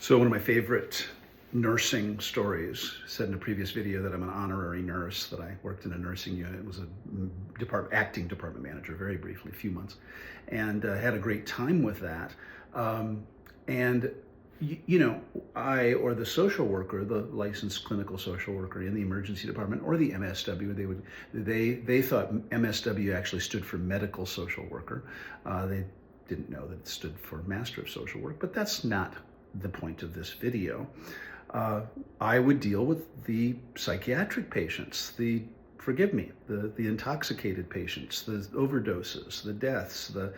So one of my favorite nursing stories, said in a previous video that I'm an honorary nurse, that I worked in a nursing unit, was a acting department manager very briefly, a few months, and had a great time with that. And I or the social worker, the licensed clinical social worker in the emergency department, or the MSW, they thought MSW actually stood for medical social worker. They didn't know that it stood for Master of Social Work, but that's not the point of this video. I would deal with the psychiatric patients, the intoxicated patients, the overdoses, the deaths, the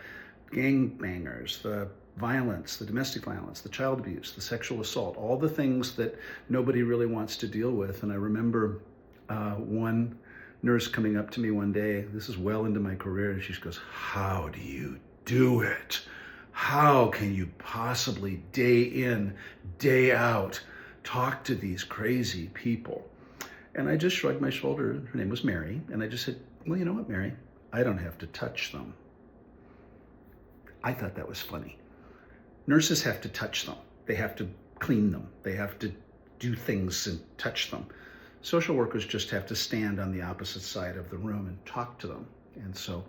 gangbangers, the violence, the domestic violence, the child abuse, the sexual assault, all the things that nobody really wants to deal with. And I remember one nurse coming up to me one day, this is well into my career, and she goes, "How do you do it? How can you possibly day in, day out, talk to these crazy people?" And I just shrugged my shoulder. Her name was Mary. And I just said, "Well, you know what, Mary? I don't have to touch them." I thought that was funny. Nurses have to touch them. They have to clean them. They have to do things and touch them. Social workers just have to stand on the opposite side of the room and talk to them. And so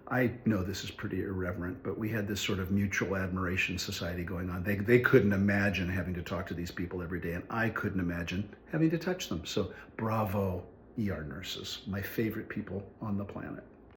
I know this is pretty irreverent, but we had this sort of mutual admiration society going on. They couldn't imagine having to talk to these people every day, and I couldn't imagine having to touch them. So bravo, ER nurses, my favorite people on the planet.